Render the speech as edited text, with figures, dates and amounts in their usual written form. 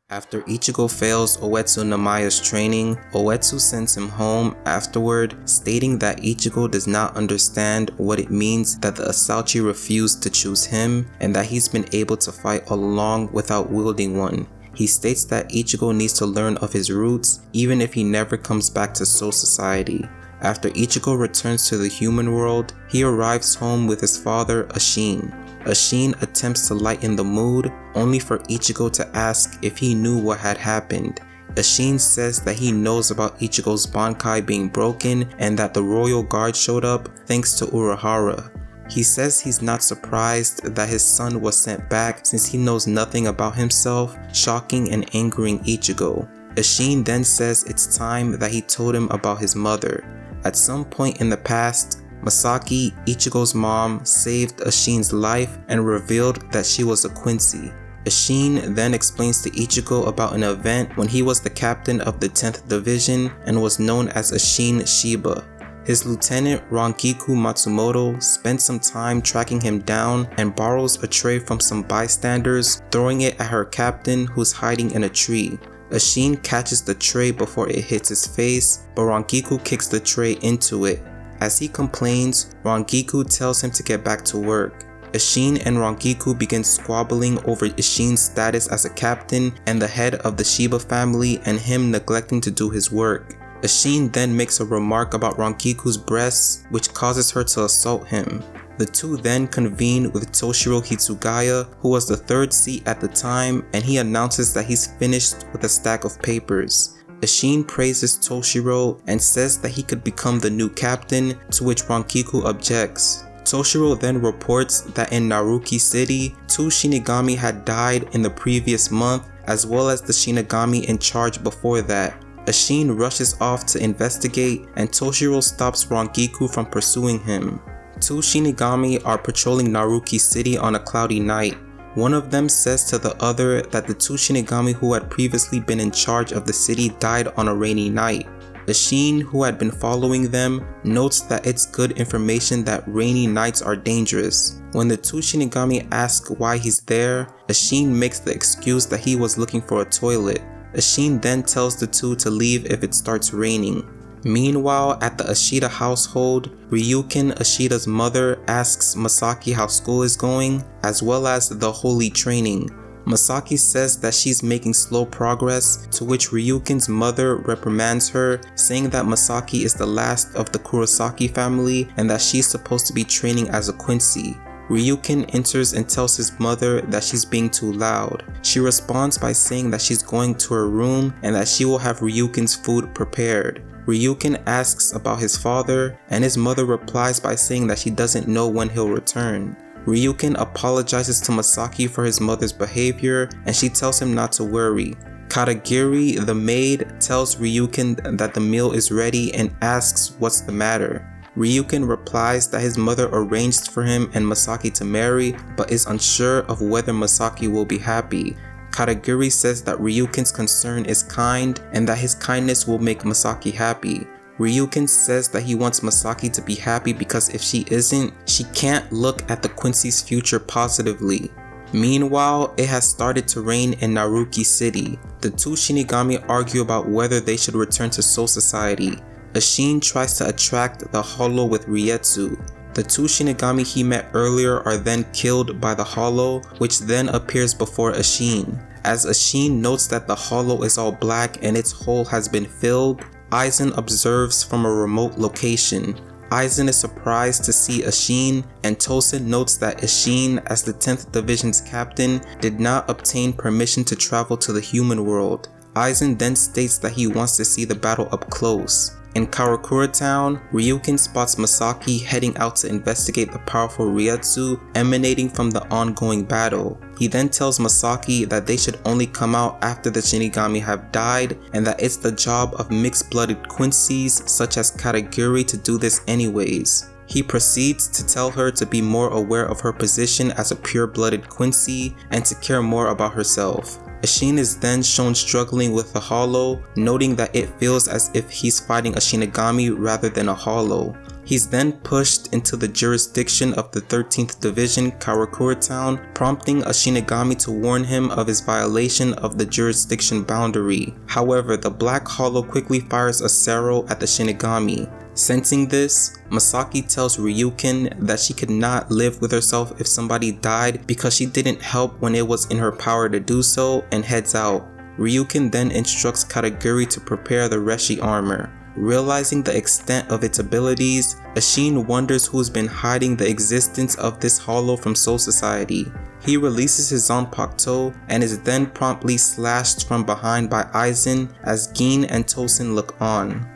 After Ichigo fails Uetsu Namaya's training, Uetsu sends him home afterward, stating that Ichigo does not understand what it means that the Asauchi refused to choose him, and that he's been able to fight all along without wielding one. He states that Ichigo needs to learn of his roots, even if he never comes back to Soul Society. After Ichigo returns to the human world, he arrives home with his father, Isshin. Isshin attempts to lighten the mood, only for Ichigo to ask if he knew what had happened. Isshin says that he knows about Ichigo's Bankai being broken and that the royal guard showed up thanks to Urahara. He says he's not surprised that his son was sent back since he knows nothing about himself, shocking and angering Ichigo. Isshin then says it's time that he told him about his mother. At some point in the past, Masaki, Ichigo's mom, saved Isshin's life and revealed that she was a Quincy. Isshin then explains to Ichigo about an event when he was the captain of the 10th Division and was known as Isshin Shiba. His lieutenant Rangiku Matsumoto spends some time tracking him down and borrows a tray from some bystanders, throwing it at her captain who's hiding in a tree. Isshin catches the tray before it hits his face, but Rangiku kicks the tray into it. As he complains, Rangiku tells him to get back to work. Isshin and Rangiku begin squabbling over Isshin's status as a captain and the head of the Shiba family and him neglecting to do his work. Isshin then makes a remark about Rangiku's breasts, which causes her to assault him. The two then convene with Toshiro Hitsugaya, who was the third seat at the time, and he announces that he's finished with a stack of papers. Isshin praises Toshiro and says that he could become the new captain, to which Rangiku objects. Toshiro then reports that in Naruki City, 2 Shinigami had died in the previous month, as well as the Shinigami in charge before that. Isshin rushes off to investigate, and Toshiro stops Rangiku from pursuing him. 2 Shinigami are patrolling Naruki City on a cloudy night. One of them says to the other that the 2 Shinigami who had previously been in charge of the city died on a rainy night. Isshin, who had been following them, notes that it's good information that rainy nights are dangerous. When the 2 Shinigami ask why he's there, Isshin makes the excuse that he was looking for a toilet. Isshin then tells the two to leave if it starts raining. Meanwhile, at the Ashita household, Ryuken, Ashita's mother, asks Masaki how school is going, as well as the holy training. Masaki says that she's making slow progress, to which Ryuken's mother reprimands her, saying that Masaki is the last of the Kurosaki family and that she's supposed to be training as a Quincy. Ryuken enters and tells his mother that she's being too loud. She responds by saying that she's going to her room and that she will have Ryuken's food prepared. Ryuken asks about his father, and his mother replies by saying that she doesn't know when he'll return. Ryuken apologizes to Masaki for his mother's behavior, and she tells him not to worry. Katagiri, the maid, tells Ryuken that the meal is ready and asks what's the matter. Ryuken replies that his mother arranged for him and Masaki to marry, but is unsure of whether Masaki will be happy. Katagiri says that Ryuken's concern is kind and that his kindness will make Masaki happy. Ryuken says that he wants Masaki to be happy because if she isn't, she can't look at the Quincy's future positively. Meanwhile, it has started to rain in Naruki City. The 2 Shinigami argue about whether they should return to Soul Society. Isshin tries to attract the Hollow with Rietsu. The 2 Shinigami he met earlier are then killed by the Hollow, which then appears before Isshin. As Isshin notes that the Hollow is all black and its hole has been filled, Aizen observes from a remote location. Aizen is surprised to see Isshin, and Tosen notes that Isshin, as the 10th Division's captain, did not obtain permission to travel to the human world. Aizen then states that he wants to see the battle up close. In Karakura Town, Ryuken spots Masaki heading out to investigate the powerful Rietsu emanating from the ongoing battle. He then tells Masaki that they should only come out after the Shinigami have died and that it's the job of mixed-blooded Quincy's such as Katagiri to do this anyways. He proceeds to tell her to be more aware of her position as a pure-blooded Quincy and to care more about herself. Isshin is then shown struggling with the Hollow, noting that it feels as if he's fighting a Shinigami rather than a Hollow. He's then pushed into the jurisdiction of the 13th Division Karakura Town, prompting a Shinigami to warn him of his violation of the jurisdiction boundary. However, the Black Hollow quickly fires a Sero at the Shinigami. Sensing this, Masaki tells Ryuken that she could not live with herself if somebody died because she didn't help when it was in her power to do so, and heads out. Ryuken then instructs Kataguri to prepare the Reshi armor. Realizing the extent of its abilities, Isshin wonders who's been hiding the existence of this hollow from Soul Society. He releases his Zanpakuto and is then promptly slashed from behind by Aizen as Gin and Tosen look on.